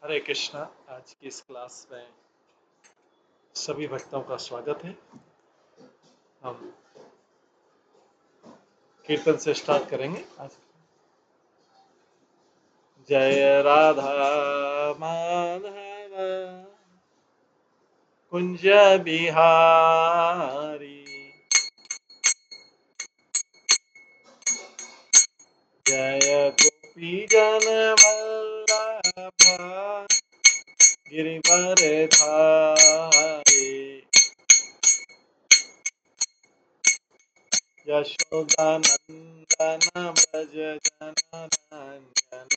हरे कृष्णा। आज की इस क्लास में सभी भक्तों का स्वागत है। हम कीर्तन से स्टार्ट करेंगे आज। जय राधा माधव कुंज बिहारी, जय गोपी जन वल्लभ गिरिवर धारी, यशोदानंदन व्रज जनरंजन,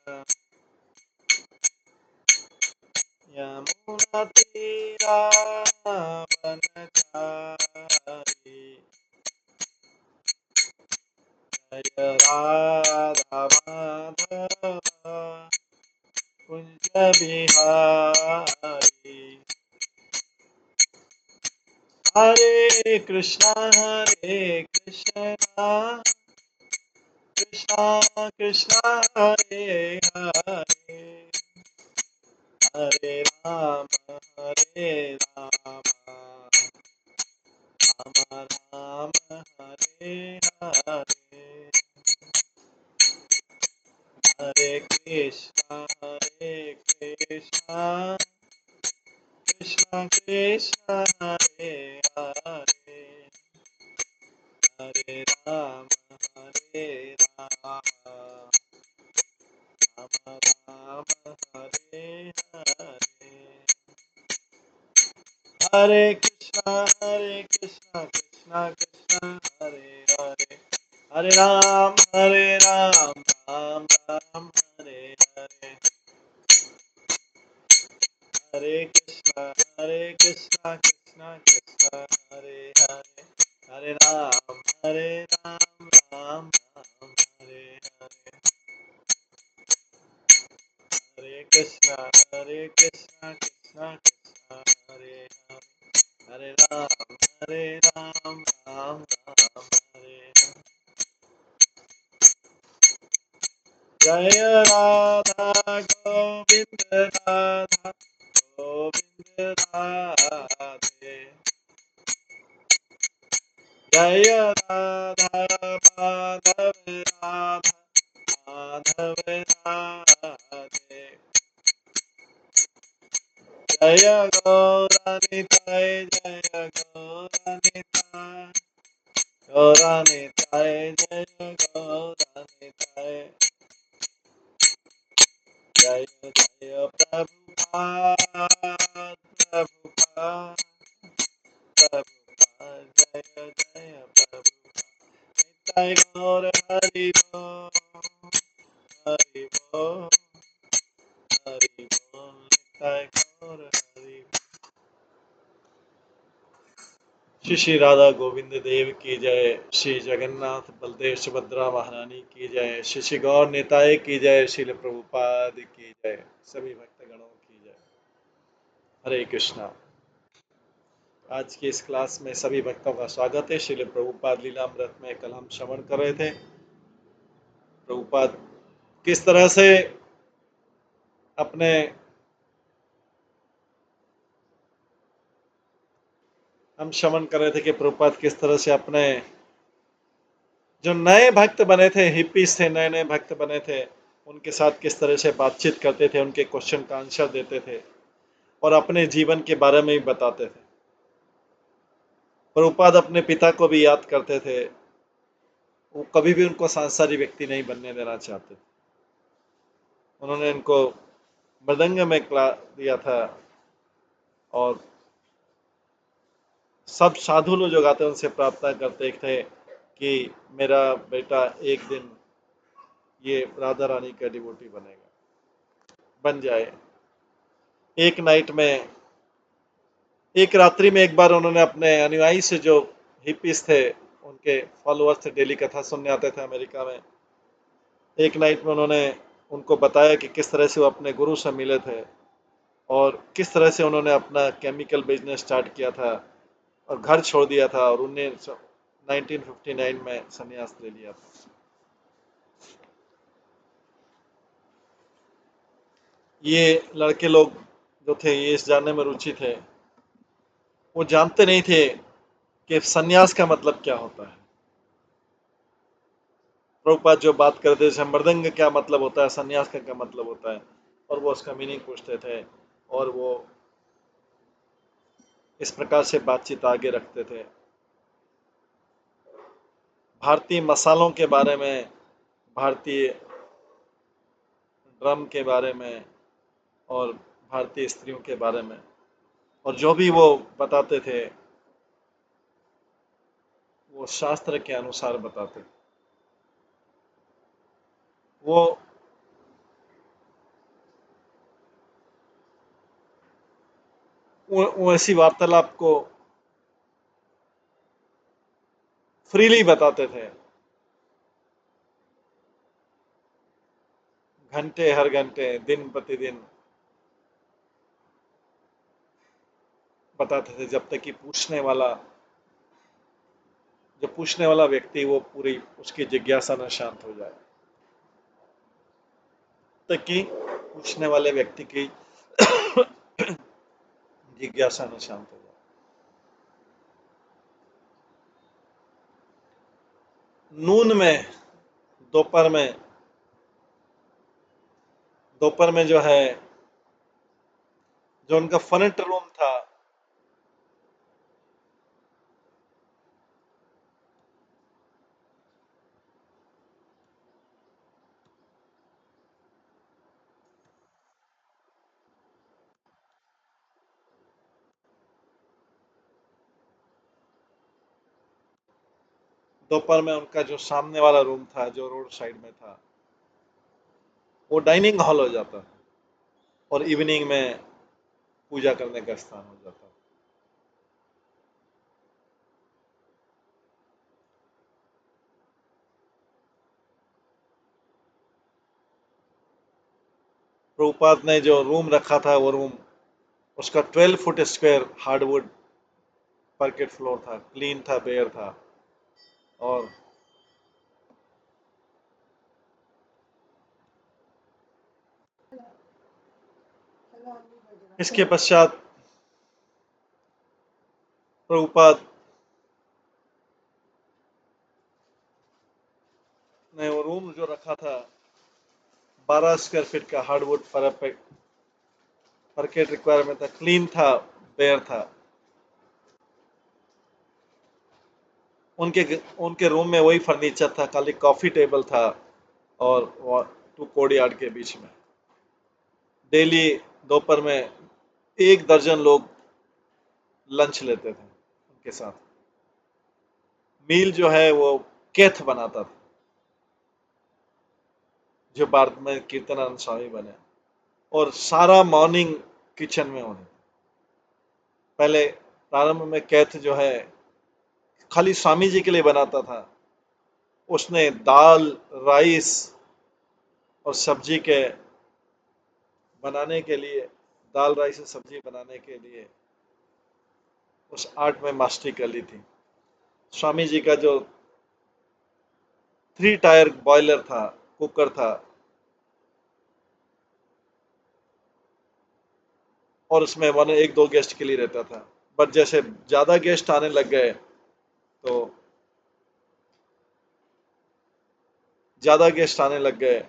यमुनातीरावनचारी, जय राधा माधव कुंज बिहारी। हरे कृष्णा कृष्णा कृष्णा हरे हरे, हरे राम राम राम हरे हरे, हरे कृष्णा कृष्णा कृष्णा हरे हरे, हरे राम राम राम हरे हरे, हरे कृष्णा कृष्णा कृष्णा हरे हरे, हरे राम राम राम हरे हरे, हरे कृष्णा कृष्णा कृष्णा हरे हरे, हरे राम राम हरे हरे, हरे कृष्णा कृष्णा कृष्णा हरे हरे, हरे राम राम हरे हरे। जय राधा गोविंद राधा गोविंद राधे, जय राधा माधव राधा माधव राधे, जय गौरानिताय जय गौरानिताय, गौरानिताय जय गौरानिताय, जय जय प्रभुपाद प्रभुपाद प्रभुपाद, जय जय प्रभुपाद, निताय गौर हरि बोल हरि बोल हरि बोल, निताय गौर हरि। श्री श्री राधा गोविंद देव की जय, श्री जगन्नाथ बलदेव सुभद्रा महारानी की जय, श्री श्री गौर निताय की जय, श्रील प्रभुपाद की जय, सभी भक्तगणों की जय। हरे कृष्णा। आज की इस क्लास में सभी भक्तों का स्वागत है। श्रील प्रभुपाद लीलामृत में कल हम श्रवण कर रहे थे प्रभुपाद किस तरह से अपने हम श्रवण कर रहे थे कि प्रभुपाद किस तरह से अपने जो नए भक्त बने थे, हिप्पीज थे, नए नए भक्त बने थे, उनके साथ किस तरह से बातचीत करते थे, उनके क्वेश्चन का आंसर देते थे और अपने जीवन के बारे में भी बताते थे। प्रभुपाद अपने पिता को भी याद करते थे। वो कभी भी उनको सांसारिक व्यक्ति नहीं बनने देना चाहते थे। उन्होंने इनको मृदंग में क्लास दिया था और सब साधु लोग जो गाते उनसे प्रार्थना करते थे कि मेरा बेटा एक दिन ये राधा रानी का डिवोटी बनेगा, बन जाए। एक नाइट में, एक रात्रि में एक बार उन्होंने अपने अनुयायी से, जो हिप्पीज थे, उनके फॉलोअर्स थे, डेली कथा सुनने आते थे अमेरिका में, एक नाइट में उन्होंने उनको बताया कि किस तरह से वो अपने गुरु से मिले थे और किस तरह से उन्होंने अपना केमिकल बिजनेस स्टार्ट किया था और घर छोड़ दिया था और उन्हें 1959 में संन्यास ले लिया था। ये लड़के लोग जो थे ये इस जानने में रुचि थे, वो जानते नहीं थे कि सन्यास का मतलब क्या होता है। प्रभुपाद जो बात करते थे मृदंग क्या मतलब होता है, सन्यास का क्या मतलब होता है, और वो उसका मीनिंग पूछते थे, और वो इस प्रकार से बातचीत आगे रखते थे। भारतीय मसालों के बारे में, भारतीय ड्रम के बारे में, और भारतीय स्त्रियों के बारे में, और जो भी वो बताते थे वो शास्त्र के अनुसार बताते थे। वो वो ऐसी वार्तालाप को फ्रीली बताते थे, घंटे हर घंटे दिन प्रतिदिन बताते थे, जब तक कि पूछने वाला व्यक्ति वो पूरी उसकी जिज्ञासा न शांत हो जाए, तक कि पूछने वाले व्यक्ति की जिज्ञासा न शांत हो जाए। नून में, दोपहर में, दोपहर में जो है, जो उनका फ्रंट रूम था, दोपहर में उनका जो सामने वाला रूम था जो रोड साइड में था, वो डाइनिंग हॉल हो जाता था, और इवनिंग में पूजा करने का स्थान हो जाता था। प्रभुपाद ने जो रूम रखा था, वो रूम उसका 12 foot square hardwood parked floor था, क्लीन था, बेयर था, और इसके पश्चात प्रभुपाद ने वो रूम जो रखा था 12 स्क्वायर फीट का हार्डवुड पार्केट रिक्वायरमेंट था, क्लीन था, बेयर था। उनके उनके रूम में वही फर्नीचर था, खाली कॉफी टेबल था, और 2 कोर्टयार्ड के बीच में डेली दोपहर में 1 दर्जन लोग लंच लेते थे उनके साथ। मील जो है वो केथ बनाता था, जो बाद में कीर्तनानंद स्वामी बने, और सारा मॉर्निंग किचन में होने। पहले प्रारंभ में कैथ जो है खाली स्वामी जी के लिए बनाता था, उसने दाल, राइस और सब्जी के बनाने के लिए, दाल राइस और सब्जी बनाने के लिए उस आर्ट में मास्टरी कर ली थी। स्वामी जी का जो 3 टायर बॉयलर था, कुकर था, और उसमें वन 1-2 गेस्ट के लिए रहता था। बट जैसे ज्यादा गेस्ट आने लग गए, तो ज्यादा गेस्ट आने लग गए,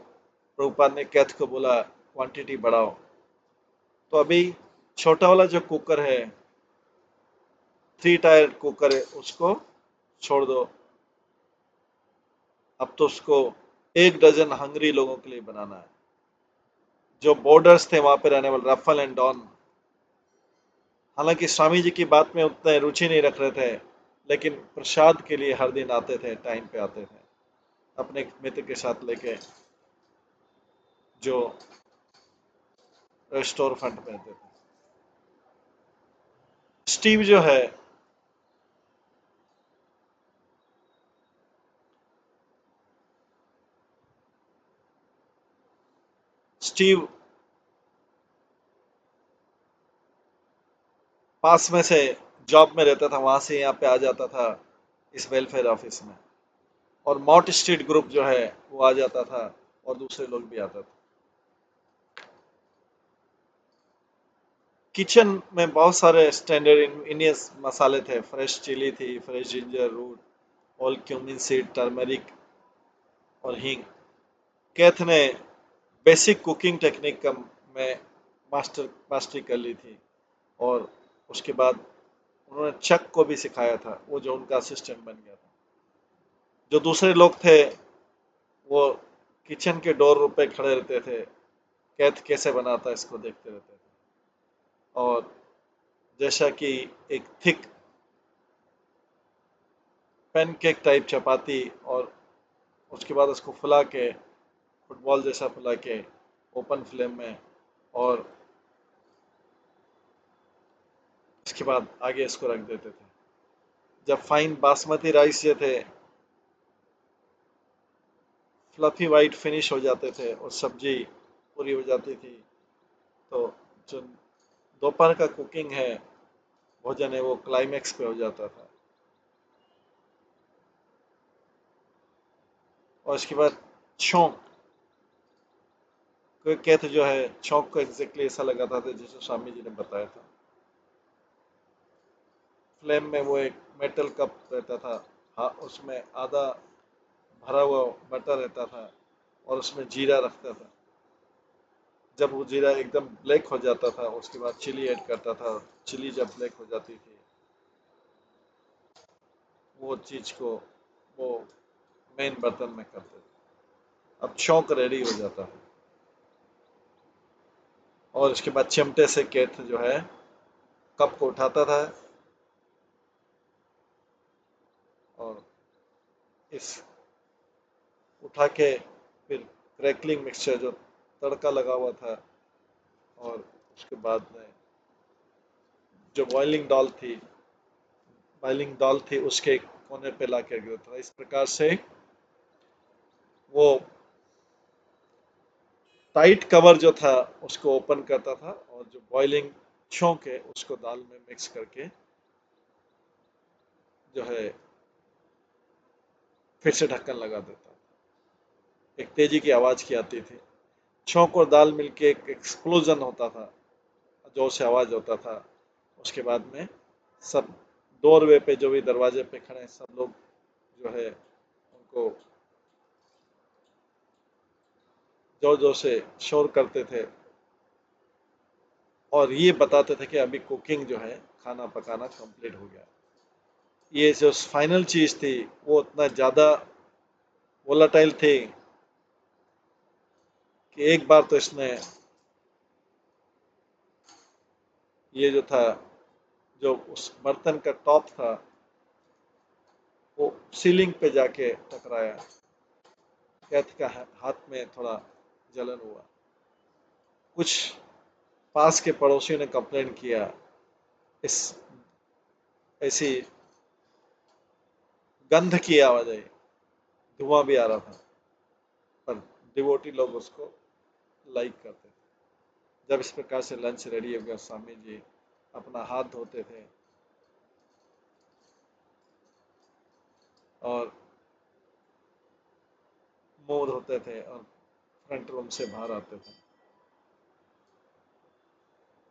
प्रभुपाद ने कैथ को बोला क्वांटिटी बढ़ाओ। तो अभी छोटा वाला जो कुकर है, 3 टायर कुकर है, उसको छोड़ दो। अब तो उसको 1 डजन हंगरी लोगों के लिए बनाना है, जो बॉर्डर्स थे वहां पे रहने वाले, रफल एंड डॉन। हालांकि स्वामी जी की बात में उतने रुचि नहीं रख रहे थे, लेकिन प्रसाद के लिए हर दिन आते थे, टाइम पे आते थे अपने मित्र के साथ लेके, जो स्टोर फ्रंट पे आते थे। स्टीव जो है, स्टीव पास में से जॉब में रहता था, वहां से यहाँ पे आ जाता था इस वेलफेयर ऑफिस में, और मॉट स्ट्रीट ग्रुप जो है वो आ जाता था, और दूसरे लोग भी आते थे। किचन में बहुत सारे स्टैंडर्ड इंडियन मसाले थे। फ्रेश चिली थी, fresh ginger root, all cumin seed, turmeric और हींग। कैथ ने बेसिक कुकिंग टेक्निक का में मास्टरी कर ली थी। और उसके बाद उन्होंने चक को भी सिखाया था, वो जो उनका असिस्टेंट बन गया था। जो दूसरे लोग थे वो किचन के डोर पे खड़े रहते थे, कैथ कैसे बनाता है इसको देखते रहते थे। और जैसा कि एक थिक पैनकेक टाइप चपाती, और उसके बाद उसको फुला के, फुटबॉल जैसा फुला के ओपन फ्लेम में, और उसके बाद आगे इसको रख देते थे। जब फाइन बासमती राइस जो थे फ्लफी वाइट फिनिश हो जाते थे और सब्जी पूरी हो जाती थी, तो जो दोपहर का कुकिंग है, भोजन है, वो क्लाइमेक्स पे हो जाता था। और उसके बाद छौंक, कोई कहते जो है छौंक को एग्जैक्टली ऐसा लगाता था जैसे स्वामी जी ने बताया था। फ्लेम में वो एक मेटल कप रहता था, हाँ, उसमें आधा भरा हुआ बटर रहता था, और उसमें जीरा रखता था। जब वो जीरा एकदम ब्लैक हो जाता था, उसके बाद चिली ऐड करता था। चिली जब ब्लैक हो जाती थी, वो चीज को वो मेन बर्तन में करते थे। अब छौंक रेडी हो जाता है, और उसके बाद चिमटे से केथ जो है कप को उठाता था, और इस उठा के फिर क्रैकलिंग मिक्सचर जो तड़का लगा हुआ था, और उसके बाद में जो बॉइलिंग दाल थी उसके कोने पे ला के रख देता था। इस प्रकार से वो टाइट कवर जो था उसको ओपन करता था, और जो बॉइलिंग छौंक है उसको दाल में मिक्स करके जो है फिर से ढक्कन लगा देता। एक तेजी की आवाज की आती थी। छौंक और दाल मिलके एक एक्सप्लोजन होता था, जोर से आवाज होता था। उसके बाद में सब डोरवे पे, जो भी दरवाजे पे खड़े हैं, सब लोग जो है उनको जोर जोर से शोर करते थे, और ये बताते थे कि अभी कुकिंग जो है, खाना पकाना कंप्लीट हो गया। ये जो फाइनल चीज थी वो उतना ज्यादा वोलाटाइल थी कि एक बार तो इसने ये जो था, जो उस बर्तन का टॉप था, वो सीलिंग पे जाके टकराया। कैथ का हाथ में थोड़ा जलन हुआ। कुछ पास के पड़ोसियों ने कंप्लेंट किया, इस ऐसी गंध की आवाज आई, धुआं भी आ रहा था, पर डिवोटी लोग उसको लाइक करते थे। जब इस प्रकार से लंच रेडी हो गया, स्वामी जी अपना हाथ धोते थे और मुंह धोते थे, और फ्रंट रूम से बाहर आते थे,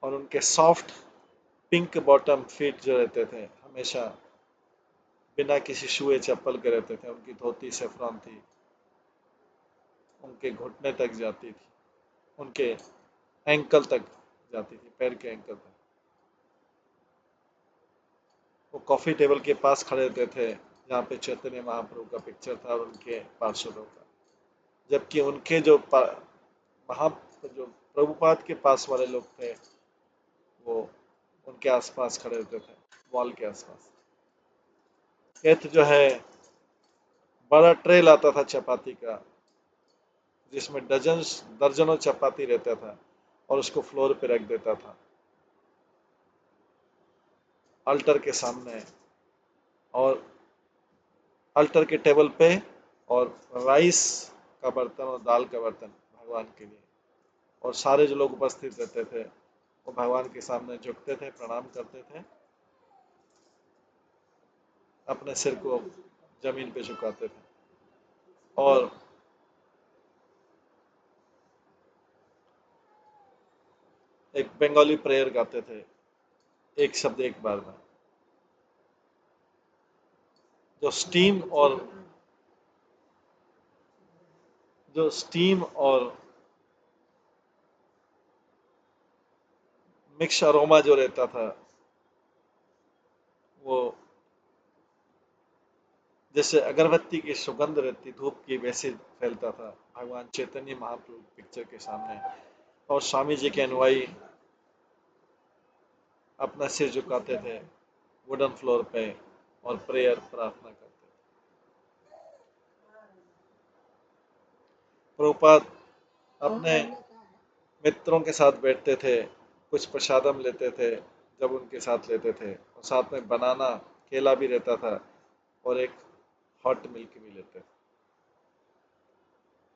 और उनके सॉफ्ट पिंक बॉटम फीट जो रहते थे हमेशा बिना किसी शूए चप्पल के रहते थे। उनकी धोती सेफ्रॉन थी, उनके घुटने तक जाती थी, उनके एंकल तक जाती थी, पैर के एंकल तक। वो कॉफी टेबल के पास खड़े रहते थे जहाँ पे चैतन्य महाप्रभु का पिक्चर था, और उनके पार्षदों का। जबकि उनके जो वहाँ जो प्रभुपाद के पास वाले लोग थे, वो उनके आसपास खड़े रहते थे, वॉल के आसपास। एथ जो है बड़ा ट्रे लाता था चपाती का, जिसमें दर्जनों चपाती रहता था, और उसको फ्लोर पे रख देता था अल्टर के सामने, और अल्टर के टेबल पे, और राइस का बर्तन और दाल का बर्तन भगवान के लिए। और सारे जो लोग उपस्थित रहते थे वो भगवान के सामने झुकते थे, प्रणाम करते थे, अपने सिर को जमीन पे झुकाते थे। और एक बंगाली प्रेयर गाते थे, एक शब्द एक बार में, जो स्टीम और मिक्स अरोमा जो रहता था, वो जैसे अगरबत्ती की सुगंध रहती धूप की, वैसे फैलता था भगवान चैतन्य महाप्रभु पिक्चर के सामने। और स्वामी जी के अनुयायी अपना सिर झुकाते थे वुडन फ्लोर पे और प्रेयर प्रार्थना करते थे। प्रभुपाद अपने मित्रों के साथ बैठते थे, कुछ प्रसादम लेते थे जब उनके साथ लेते थे, और साथ में बनाना केला भी रहता था, और एक हॉट मिल्क भी लेते थे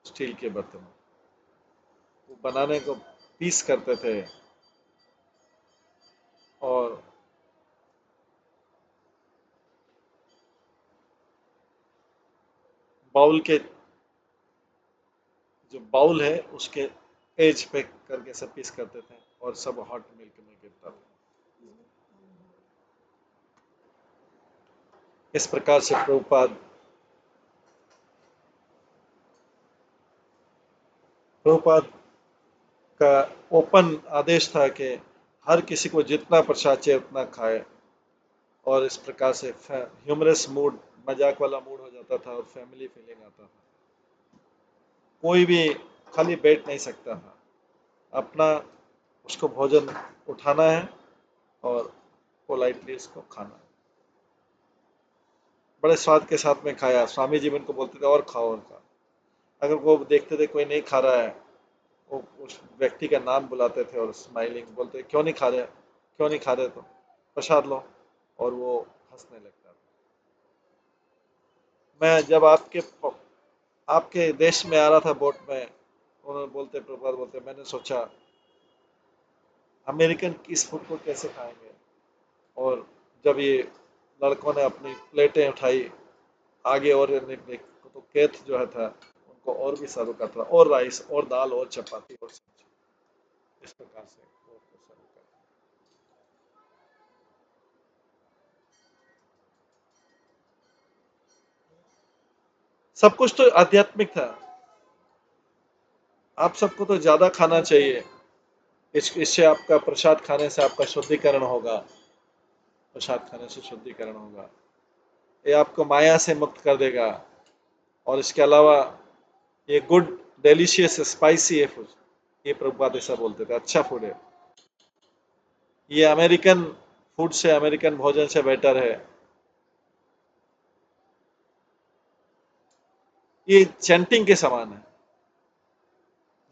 स्टील के बर्तन में। वो बनाने को पीस करते थे और बाउल के जो बाउल है उसके एज पे करके सब पीस करते थे और सब हॉट मिल्क में गिरता था। इस प्रकार से प्रभुपाद का ओपन आदेश था कि हर किसी को जितना प्रसाद चाहिए उतना खाए, और इस प्रकार से ह्यूमरस मूड, मजाक वाला मूड हो जाता था और फैमिली फीलिंग आता था। कोई भी खाली बैठ नहीं सकता था, अपना उसको भोजन उठाना है और पोलाइटली उसको खाना है। बड़े स्वाद के साथ में खाया। स्वामी जी उनको बोलते थे और खाओ और खाओ। अगर वो देखते थे कोई नहीं खा रहा है, वो उस व्यक्ति का नाम बुलाते थे और स्माइलिंग बोलते, क्यों नहीं खा रहे, क्यों नहीं खा रहे, तो प्रसाद लो, और वो हंसने लगता था। मैं जब आपके देश में आ रहा था बोट में, उन्होंने बोलते, प्रभात बोलते, मैंने सोचा अमेरिकन इस फूड को कैसे खाएंगे, और जब ये लड़कों ने अपनी प्लेटें उठाई आगे और तो केथ जो है था उनको और भी सर्व करता था, और राइस और दाल और चपाती और सब्जी, इस प्रकार से वो उसको सर्व करता। सब कुछ तो आध्यात्मिक था। आप सबको तो ज्यादा खाना चाहिए, इससे आपका प्रसाद खाने से आपका शुद्धिकरण होगा, प्रसाद खाने से शुद्धिकरण होगा, ये आपको माया से मुक्त कर देगा। और इसके अलावा ये गुड डेलिशियस स्पाइसी है फूड, ये प्रभुपाद ऐसा बोलते थे, अच्छा फूड है ये, अमेरिकन फूड से, अमेरिकन भोजन से बेटर है। ये चैंटिंग के समान है,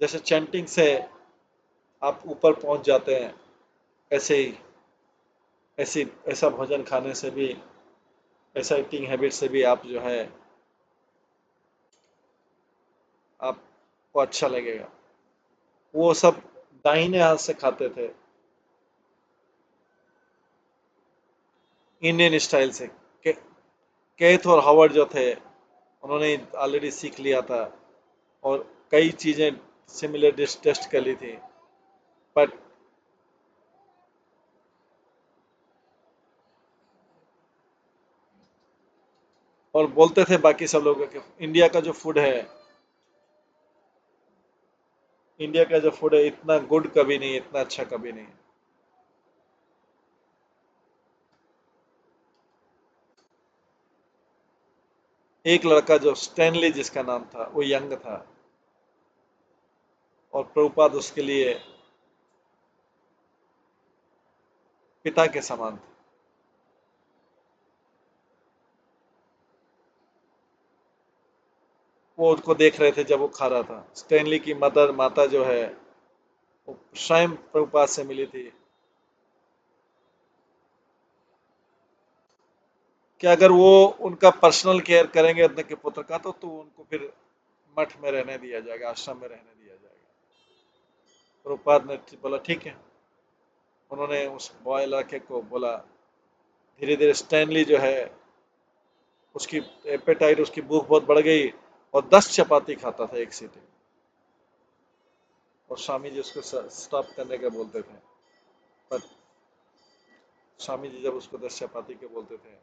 जैसे चैंटिंग से आप ऊपर पहुंच जाते हैं, ऐसे ही ऐसी ऐसा भोजन खाने से भी, ऐसा ईटिंग हैबिट से भी आप जो है आपको अच्छा लगेगा। वो सब दाहिने हाथ से खाते थे, इंडियन स्टाइल से। केथ और हावर्ड जो थे उन्होंने ऑलरेडी सीख लिया था और कई चीजें सिमिलर डिश टेस्ट कर ली थी, बट और बोलते थे बाकी सब लोगों के, इंडिया का जो फूड है इतना गुड कभी नहीं, इतना अच्छा कभी नहीं। एक लड़का जो स्टैनली जिसका नाम था, वो यंग था, और प्रभुपाद उसके लिए पिता के समान थे। वो उसको देख रहे थे जब वो खा रहा था। स्टैनली की माता जो है, वो स्वयं प्रभुपाद से मिली थी कि अगर वो उनका पर्सनल केयर करेंगे अपने के पुत्र का, तो उनको फिर मठ में रहने दिया जाएगा, आश्रम में रहने दिया जाएगा। प्रभुपाद ने बोला ठीक है। उन्होंने उस बॉय लड़के को बोला, धीरे धीरे स्टैनली जो है, उसकी एपेटाइट, उसकी भूख बहुत बढ़ गई, और 10 चपाती खाता था एक सीटी में। और स्वामी जी उसको स्टॉप करने का बोलते थे, पर स्वामी जी जब उसको दस्यापाती के बोलते थे,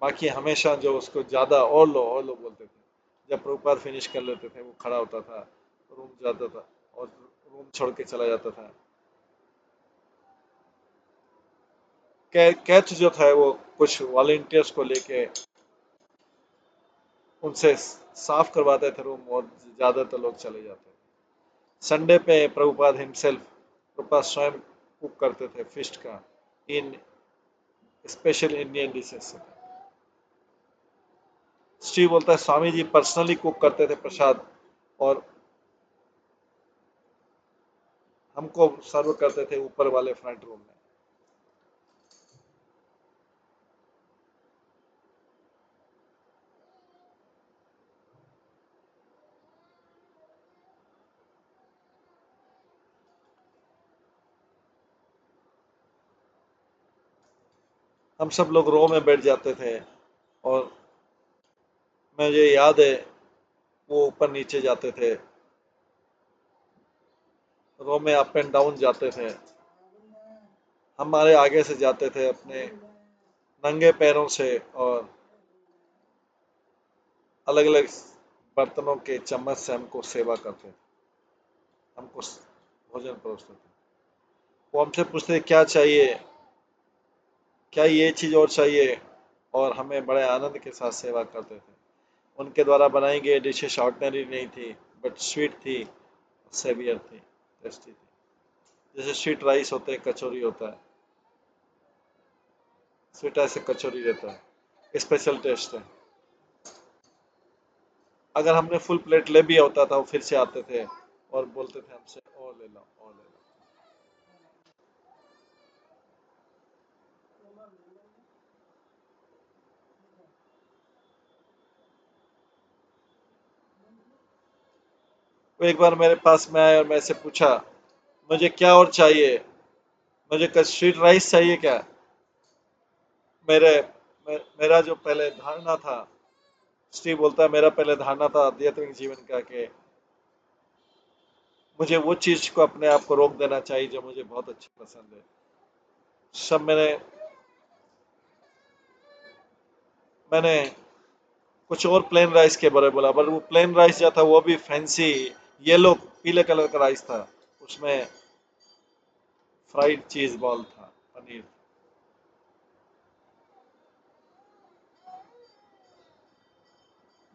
बाकी हमेशा जो उसको ज्यादा और लो बोलते थे। जब प्रभुपाद फिनिश कर लेते थे वो खड़ा होता था, रूम जाता था और रूम छोड़ के चला जाता था। कैच जो था वो कुछ वॉलेंटियर्स को लेके उनसे साफ करवाते थे रूम, और ज्यादातर लोग चले जाते थे। संडे पे प्रभुपाद स्वयं कुक करते थे फिश का, इन स्पेशल इंडियन डिशेस। श्री बोलता है स्वामी जी पर्सनली कुक करते थे प्रसाद, और हमको सर्व करते थे ऊपर वाले फ्रंट रूम में। हम सब लोग रो में बैठ जाते थे, और मुझे याद है वो ऊपर नीचे जाते थे, रो में अप एंड डाउन जाते थे। हमारे आगे से जाते थे अपने नंगे पैरों से, और अलग अलग बर्तनों के चम्मच से हमको सेवा करते थे, हमको भोजन परोसते थे। वो हमसे पूछते थे क्या चाहिए, क्या ये चीज और चाहिए, और हमें बड़े आनंद के साथ सेवा करते थे। उनके द्वारा बनाई गई डिशेस ऑर्डिनरी नहीं थी, बट स्वीट थी, सेवियर थी, टेस्टी थी। जैसे स्वीट राइस होते हैं, कचौरी होता है, स्वीट राइस से कचौरी रहता है, स्पेशल टेस्ट है। अगर हमने फुल प्लेट ले भी होता था, वो फिर से आते थे और बोलते थे हमसे और ले लो और ले लो। वो एक बार मेरे पास में आए और मैं से पूछा मुझे क्या और चाहिए, मुझे स्वीट राइस चाहिए क्या। मेरे मेरा जो पहले धारणा था, स्टीव बोलता है मेरा पहले धारणा था आध्यात्मिक जीवन का कि मुझे वो चीज को अपने आप को रोक देना चाहिए जो मुझे बहुत अच्छी पसंद है। सब मैंने कुछ और प्लेन राइस के बारे में बोला, पर वो प्लेन राइस जो था वो भी फैंसी येलो पीले कलर का राइस था, उसमें फ्राइड चीज बॉल था, पनीर।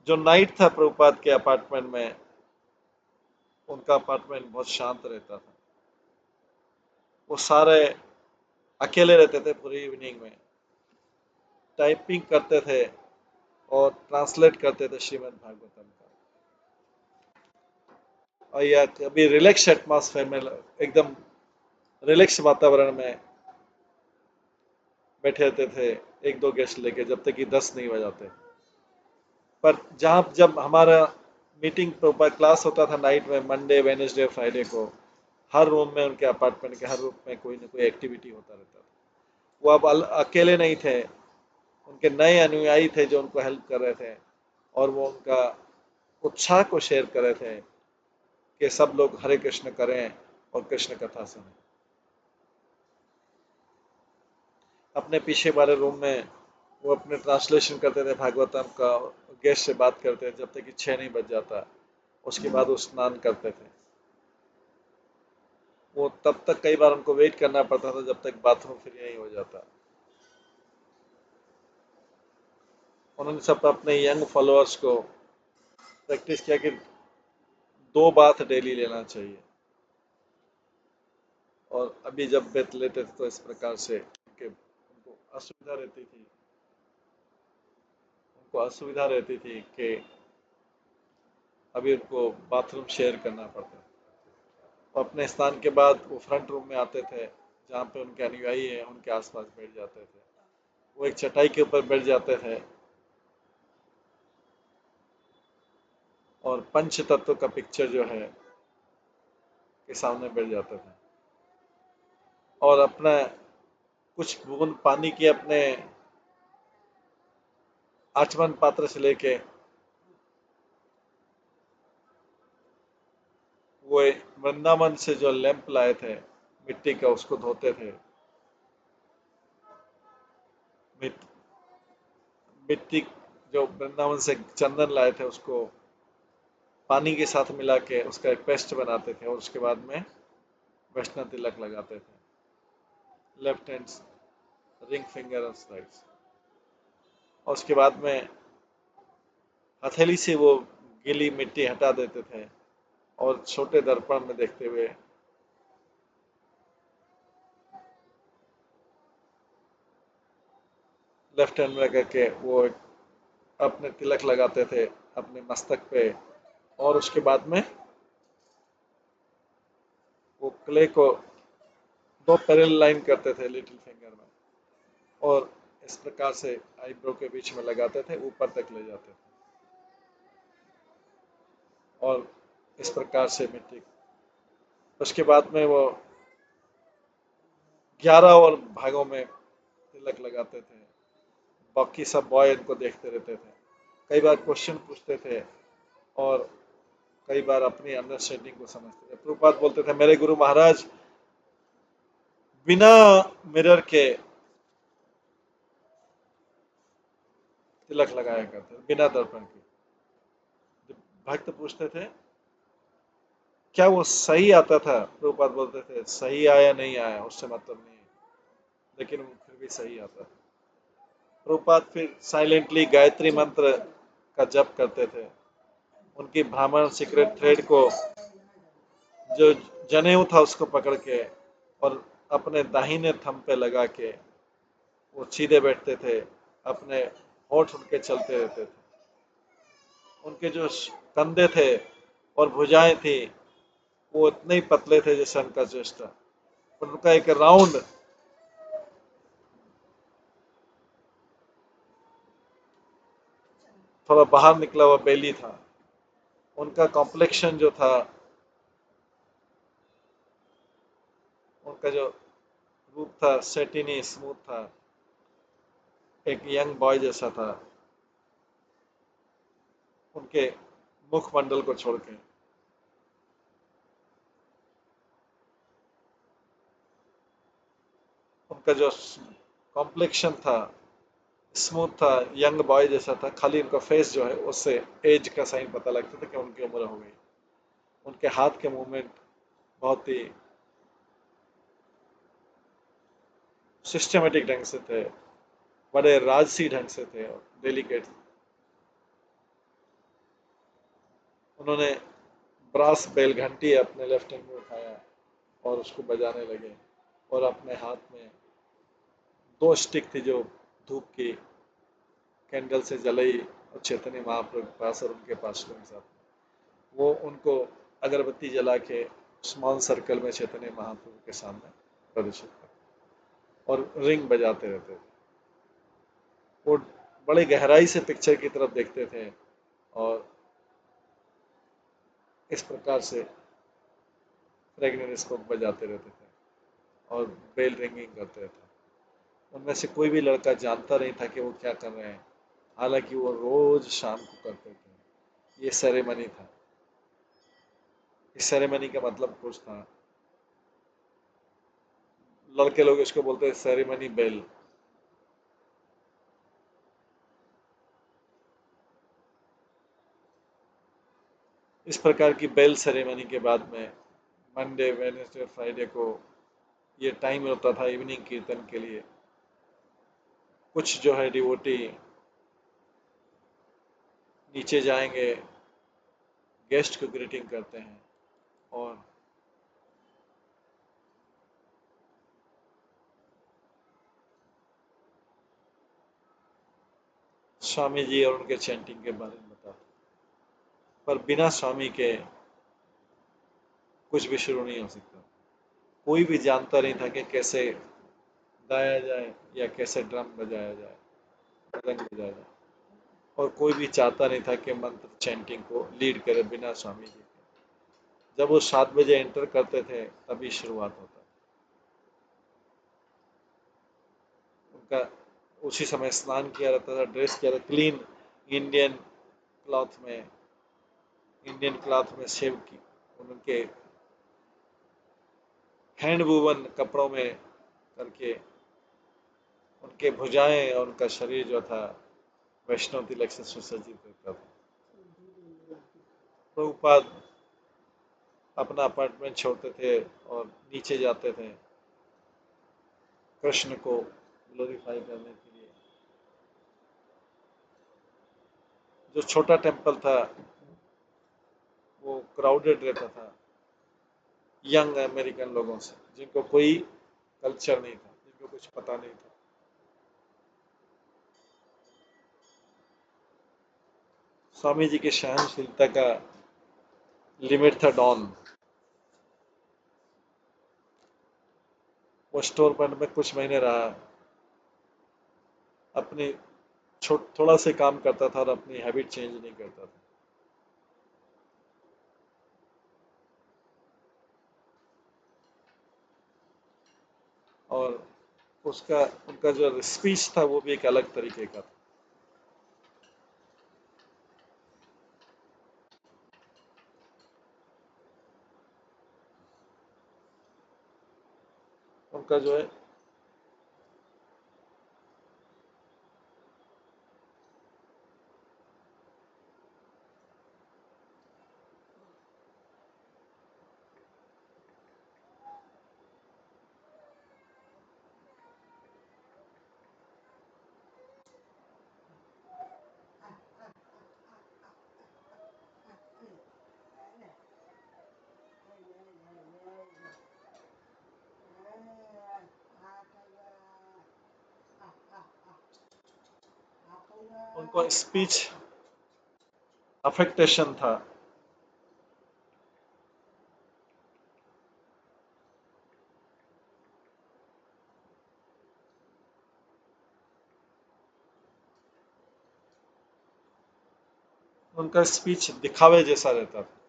जो नाइट था प्रभुपाद के अपार्टमेंट में, उनका अपार्टमेंट बहुत शांत रहता था। वो सारे अकेले रहते थे पूरी इवनिंग में, टाइपिंग करते थे और ट्रांसलेट करते थे श्रीमद् भागवतम का। और यह कभी रिलैक्स एटमॉस्फेयर में, एकदम रिलैक्स वातावरण में बैठे रहते थे, एक दो गेस्ट लेके, जब तक कि 10 नहीं बजाते। पर जब हमारा मीटिंग क्लास होता था नाइट में, मंडे वेनेसडे फ्राइडे को, हर रूम में, उनके अपार्टमेंट के हर रूम में कोई ना कोई एक्टिविटी होता रहता था। वो अब अकेले नहीं थे, उनके नए अनुयायी थे जो उनको हेल्प कर रहे थे, और वो उनका उत्साह को शेयर कर रहे थे कि सब लोग हरे कृष्ण करें और कृष्ण कथा सुनें। अपने पीछे वाले रूम में वो अपने ट्रांसलेशन करते थे भागवतम का, गेस्ट से बात करते थे जब तक कि 6 नहीं बज जाता। उसके बाद वो स्नान करते थे। वो तब तक कई बार उनको वेट करना पड़ता था जब तक बाथरूम फ्री नहीं हो जाता। उन्होंने सब अपने यंग फॉलोअर्स को प्रैक्टिस किया कि 2 बाथ डेली लेना चाहिए। और अभी जब बेत लेते थे तो इस प्रकार से कि उनको असुविधा रहती थी कि अभी उनको बाथरूम शेयर करना पड़ता। और अपने स्नान के बाद वो फ्रंट रूम में आते थे, जहाँ पे उनके अनुयायी हैं उनके आसपास बैठ जाते थे। वो एक चटाई के ऊपर बैठ जाते थे और पंच तत्व का पिक्चर जो है के सामने बैठ जाते थे, और अपना कुछ बूंद पानी की अपने आचमन पात्र से लेके वो वृंदावन से जो लैंप लाए थे मिट्टी का, उसको धोते थे। मिट- मिट्टी जो वृंदावन से चंदन लाए थे उसको पानी के साथ मिला के उसका एक पेस्ट बनाते थे और उसके बाद में वैष्णव तिलक लगाते थे, लेफ्ट हैंड रिंग फिंगर और राइट। और उसके बाद में हथेली से वो गीली मिट्टी हटा देते थे और छोटे दर्पण में देखते हुए लेफ्ट हैंड में करके वो अपने तिलक लगाते थे अपने मस्तक पे। और उसके बाद में वो क्ले को दो पैरेलल लाइन करते थे लिटिल फिंगर में और इस प्रकार से आईब्रो के बीच में लगाते थे, ऊपर तक ले जाते थे और इस प्रकार से मिट्टी। उसके बाद में वो 11 और भागों में तिलक लगाते थे। बाकी सब बॉय इनको देखते रहते थे, कई बार क्वेश्चन पूछते थे और कई बार अपनी अंडरस्टैंडिंग को समझते थे। प्रभुपाद बोलते थे मेरे गुरु महाराज बिना मिरर के तिलक लगाया करते, बिना दर्पण के। जब भक्त पूछते थे क्या वो सही आता था, प्रभुपाद बोलते थे सही आया नहीं आया उससे मतलब नहीं है, लेकिन वो फिर भी सही आता था। प्रभुपाद फिर साइलेंटली गायत्री मंत्र का जप करते थे। उनकी ब्राह्मण सीक्रेट थ्रेड को जो जनेऊ था उसको पकड़ के और अपने दाहिने थंब पे लगा के वो सीधे बैठते थे, अपने होठ उनके चलते रहते थे। उनके जो कंधे थे और भुजाएं थी वो इतने ही पतले थे जैसे उनका चेस्ट था। उनका एक राउंड थोड़ा बाहर निकला हुआ बेली था। उनका कॉम्प्लेक्शन जो था, उनका जो रूप था सेटिनी स्मूथ था, एक यंग बॉय जैसा था उनके मुखमंडल को छोड़ के। उनका जो कॉम्प्लेक्शन था स्मूथ था, यंग बॉय जैसा था, खाली उनका फेस जो है उससे एज का साइन पता लगता था कि उनकी उम्र हो गई। उनके हाथ के मूवमेंट बहुत ही सिस्टमेटिक ढंग से थे, बड़े राजसी ढंग से थे और डेलिकेट। उन्होंने ब्रास बेल घंटी अपने लेफ्ट हैंड में उठाया और उसको बजाने लगे और अपने हाथ में दो स्टिक थी जो धूप की कैंडल से जलाई और चैतन्य महाप्रभु के पास और उनके पास्टरों के साथ वो उनको अगरबत्ती जला के स्मॉल सर्कल में चैतन्य महाप्रभु के सामने प्रदर्शित करते और रिंग बजाते रहते थे। वो बड़े गहराई से पिक्चर की तरफ देखते थे और इस प्रकार से फ्रेगनेस को बजाते रहते थे और बेल रिंगिंग करते थे। उनमें से कोई भी लड़का जानता नहीं था कि वो क्या कर रहे हैं, हालांकि वो रोज शाम को करते थे। ये सेरेमनी था। इस सेरेमनी का मतलब कुछ था, लड़के लोग इसको बोलते हैं सेरेमनी बेल। इस प्रकार की बेल सेरेमनी के बाद में मंडे वेडनेसडे फ्राइडे को ये टाइम होता था इवनिंग कीर्तन के लिए। कुछ जो है डिवोटी नीचे जाएंगे, गेस्ट को ग्रीटिंग करते हैं और स्वामी जी और उनके चैंटिंग के बारे में बताते हैं। पर बिना स्वामी के कुछ भी शुरू नहीं हो सकता। कोई भी जानता नहीं था कि कैसे गाया जाए या कैसे ड्रम बजाया जाए, मृदंग बजाया जाए। और कोई भी चाहता नहीं था कि मंत्र चैंटिंग को लीड करे बिना स्वामी जी के। जब वो 7 बजे एंटर करते थे तभी शुरुआत होता। उनका उसी समय स्नान किया रहता था, ड्रेस किया था क्लीन इंडियन क्लॉथ में, शेव की उनके हैंड वूवन कपड़ों में करके उनके भुजाएं और उनका शरीर जो था वैष्णव तिलक से सुसज्जित रहता था। प्रभुपाद अपना अपार्टमेंट छोड़ते थे और नीचे जाते थे कृष्ण को ग्लोरीफाई करने के लिए। जो छोटा टेम्पल था वो क्राउडेड रहता था यंग अमेरिकन लोगों से, जिनको कोई कल्चर नहीं था, जिनको कुछ पता नहीं था। स्वामी जी की सहनशीलता का लिमिट था डॉन। वो स्टोर फ्रंट में कुछ महीने रहा, अपनी थोड़ा से काम करता था और अपनी हैबिट चेंज नहीं करता था। और उसका उनका जो स्पीच था वो भी एक अलग तरीके का था। उनका जो है उनको स्पीच अफेक्टेशन था। उनका स्पीच दिखावे जैसा रहता था।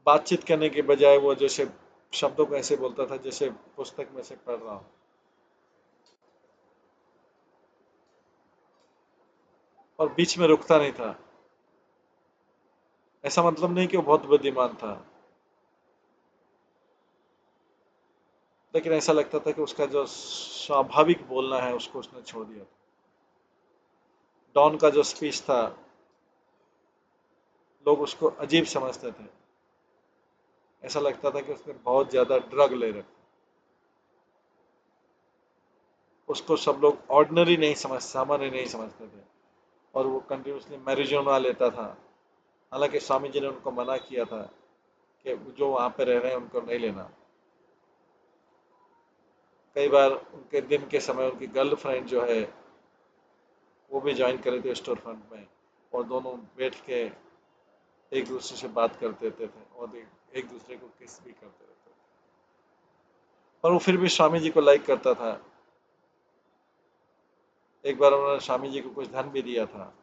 बातचीत करने के बजाय वो जैसे शब्दों को ऐसे बोलता था जैसे पुस्तक में से पढ़ रहा हूं। और बीच में रुकता नहीं था। ऐसा मतलब नहीं कि वो बहुत बुद्धिमान था, लेकिन ऐसा लगता था कि उसका जो स्वाभाविक बोलना है उसको उसने छोड़ दिया था। डॉन का जो स्पीच था लोग उसको अजीब समझते थे। ऐसा लगता था कि उसने बहुत ज्यादा ड्रग ले रखा। उसको सब लोग ऑर्डिनरी नहीं समझ सामान्य नहीं समझते थे। और वो कंटिन्यूसली मैरिजुआना लेता था। हालांकि स्वामी जी ने उनको मना किया था कि जो वहां पे रह रहे हैं उनको नहीं लेना। कई बार उनके दिन के समय उनकी गर्लफ्रेंड जो है वो भी ज्वाइन करे थे स्टोर फ्रंट में, और दोनों बैठ के एक दूसरे से बात करते थे और एक दूसरे को किस भी करते रहते थे। पर वो फिर भी स्वामी जी को लाइक करता था। एक बार उन्होंने स्वामी जी को कुछ धन भी दिया था।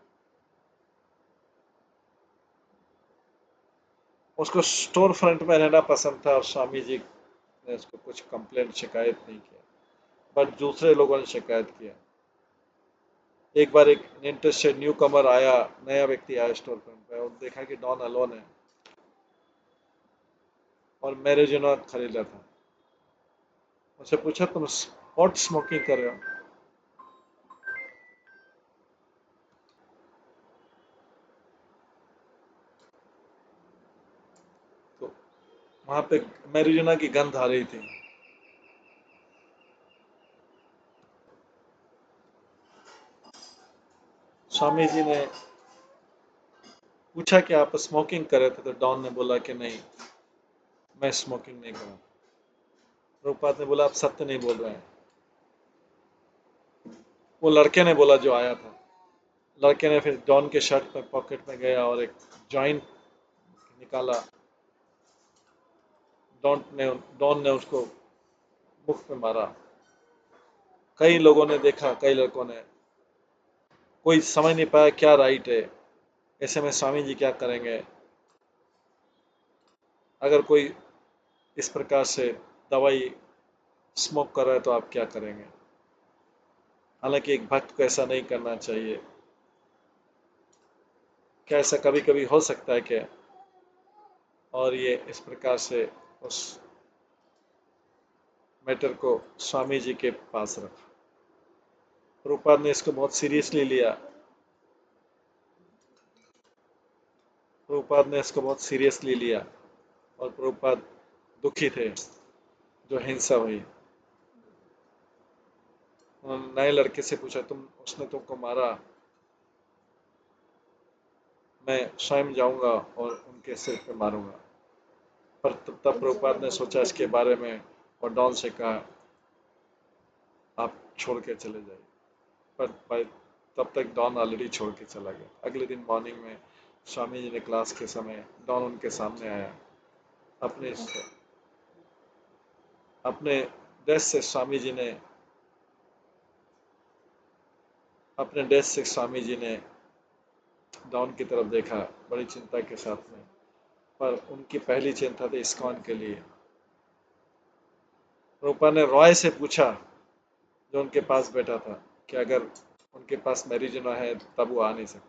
उसको स्टोर फ्रंट में रहना पसंद था और स्वामी जी ने उसको कुछ कंप्लेंट शिकायत नहीं किया, बट दूसरे लोगों ने शिकायत किया। एक बार एक इंटरेस्टेड न्यू कमर आया, नया व्यक्ति आया स्टोर फ्रंट पे और देखा कि डॉन अलोन है और मैरिजुआना खरीदा था। उससे पूछा तुम पॉट स्मोकिंग कर रहे हो? तो वहां पे मैरिजुआना की गंध आ रही थी। स्वामी जी ने पूछा कि आप स्मोकिंग कर रहे थे? तो डॉन ने बोला कि नहीं, मैं स्मोकिंग नहीं करूँ। प्रभुपाद ने बोला आप सत्य नहीं बोल रहे हैं। वो लड़के ने बोला जो आया था। लड़के ने फिर डॉन के शर्ट में पॉकेट में गया और एक जॉइंट निकाला। डॉन ने उसको मुख में मारा। कई लोगों ने देखा, कई लड़कों ने, कोई समझ नहीं पाया क्या राइट है। ऐसे में स्वामी जी क्या करेंगे? अगर कोई इस प्रकार से दवाई स्मोक कर रहा है तो आप क्या करेंगे? हालांकि एक भक्त को ऐसा नहीं करना चाहिए। क्या ऐसा कभी कभी हो सकता है क्या? और ये इस प्रकार से उस मैटर को स्वामी जी के पास रखा। प्रभुपाद ने इसको बहुत सीरियसली लिया। प्रभुपाद ने इसको बहुत सीरियसली लिया और प्रभुपाद दुखी थे जो हिंसा हुई। उन्होंने नए लड़के से पूछा, उसने तुमको मारा? मैं स्वयं जाऊंगा और उनके सिर पे मारूंगा। पर तब प्रभुपाद ने सोचा इसके बारे में और डॉन से कहा, आप छोड़ के चले जाइए। पर तब तक डॉन ऑलरेडी छोड़ के चला गया। अगले दिन मॉर्निंग में स्वामी जी ने क्लास के समय डॉन उनके सामने आया। अपने अपने डेस्क से स्वामी जी ने अपने डेस्क से स्वामी जी ने डॉन की तरफ देखा बड़ी चिंता के साथ में। पर उनकी पहली चिंता थी इस्कॉन के लिए। रूपा ने रॉय से पूछा, जो उनके पास बैठा था, कि अगर उनके पास मैरिजना है तब वो आ नहीं सकता।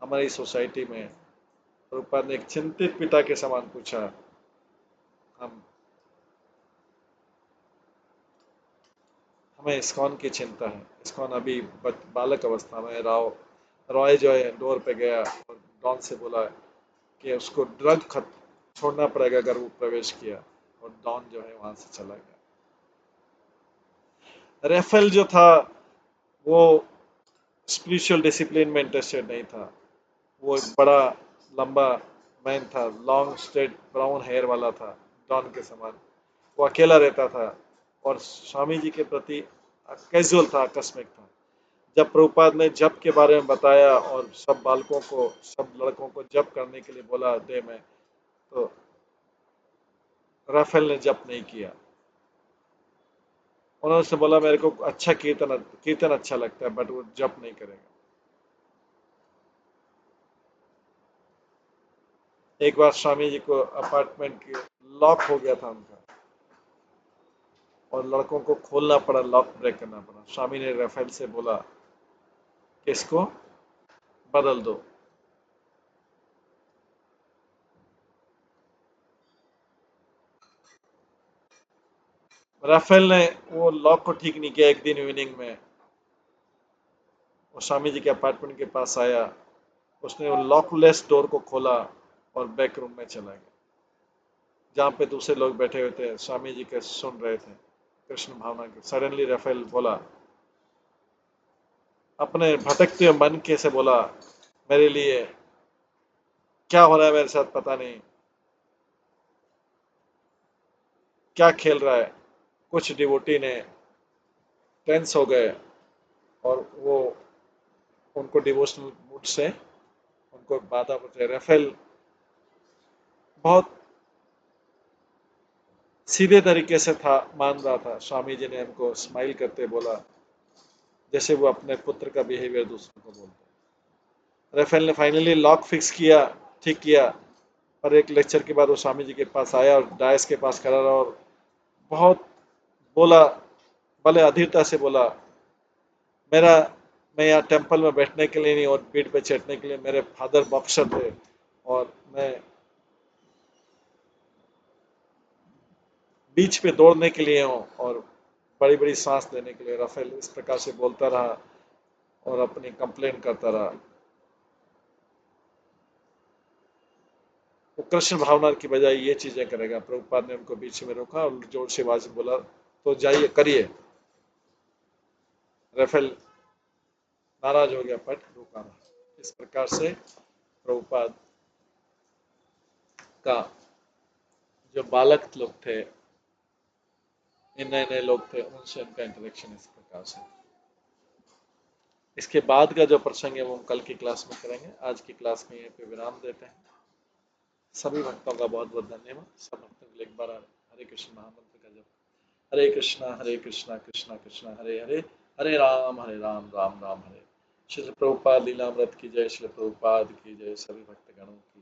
हमारी सोसाइटी में रूपा ने एक चिंतित पिता के समान पूछा, हम हमें इस्कॉन की चिंता है। इस्कॉन अभी बालक अवस्था में। रॉय जो है डोर पे गया और डॉन से बोला कि उसको ड्रग छोड़ना पड़ेगा अगर वो प्रवेश किया। और डॉन जो है वहां से चला गया। रेफेल जो था वो स्पिरिचुअल डिसिप्लिन में इंटरेस्टेड नहीं था। वो एक बड़ा लंबा मैन था, लॉन्ग स्ट्रेट ब्राउन हेयर वाला था, डॉन के समान। वो अकेला रहता था और स्वामी जी के प्रति कैजुअल था, आकस्मिक था। जब प्रभुपाद ने जप के बारे में बताया और सब बालकों को, सब लड़कों को जप करने के लिए बोला डे में, तो राफेल ने जप नहीं किया। उन्होंने से बोला, मेरे को अच्छा कीर्तन अच्छा लगता है, बट वो जप नहीं करेगा। एक बार स्वामी जी को अपार्टमेंट की लॉक हो गया था उनका और लड़कों को खोलना पड़ा, लॉक ब्रेक करना पड़ा। स्वामी ने राफेल से बोला कि इसको बदल दो। राफेल ने वो लॉक को ठीक नहीं किया। एक दिन इवनिंग में वो स्वामी जी के अपार्टमेंट के पास आया। उसने वो लॉकलेस डोर को खोला और बैक रूम में चला गया, जहाँ पे दूसरे लोग बैठे हुए थे, स्वामी जी के सुन रहे थे कृष्ण भावना के। सडनली राफेल बोला, अपने भटकते हुए मन के से बोला, मेरे लिए क्या हो रहा है, मेरे साथ पता नहीं क्या खेल रहा है। कुछ डिवोटी ने टेंस हो गए और वो उनको डिवोशनल मूड से उनको बाधा पहुंचे। राफेल बहुत सीधे तरीके से था, मान रहा था। स्वामी जी ने हमको स्माइल करते बोला, जैसे वो अपने पुत्र का बिहेवियर दूसरों को बोलते हैं। राफेल ने फाइनली लॉक फिक्स किया, ठीक किया। और एक लेक्चर के बाद वो स्वामी जी के पास आया और डायस के पास खड़ा रहा और बहुत बोला, भले अधीरता से बोला, मेरा मैं यहाँ टेंपल में बैठने के लिए नहीं और पीठ पे चढ़ने के लिए, मेरे फादर बॉक्सर थे और मैं बीच पे दौड़ने के लिए हूँ और बड़ी बड़ी सांस लेने के लिए। राफेल इस प्रकार से बोलता रहा और अपनी कंप्लेन करता रहा। वो कृष्ण भावना की बजाय ये चीजें करेगा। प्रभुपाद ने उनको बीच में रोका और जोर से आवाज बोला, तो जाइए करिए। राफेल नाराज हो गया, बट रुका रहा। इस प्रकार से प्रभुपाद का जो बालक लोग थे, नए नए लोग थे, उनसे उनका इंटरेक्शन इस प्रकार से। इसके बाद का जो प्रसंग है वो हम कल की क्लास में करेंगे। आज की क्लास में यहीं पे विराम देते हैं। सभी भक्तों का बहुत बहुत धन्यवाद। सब भक्तों के लिए एक बार हरे कृष्ण महामंत्र का जप। हरे कृष्णा कृष्णा कृष्णा हरे हरे, हरे राम राम राम हरे। श्री प्रभुपाद लीलामृत की जय। श्री प्रभुपाद की जय। सभी भक्तगणों की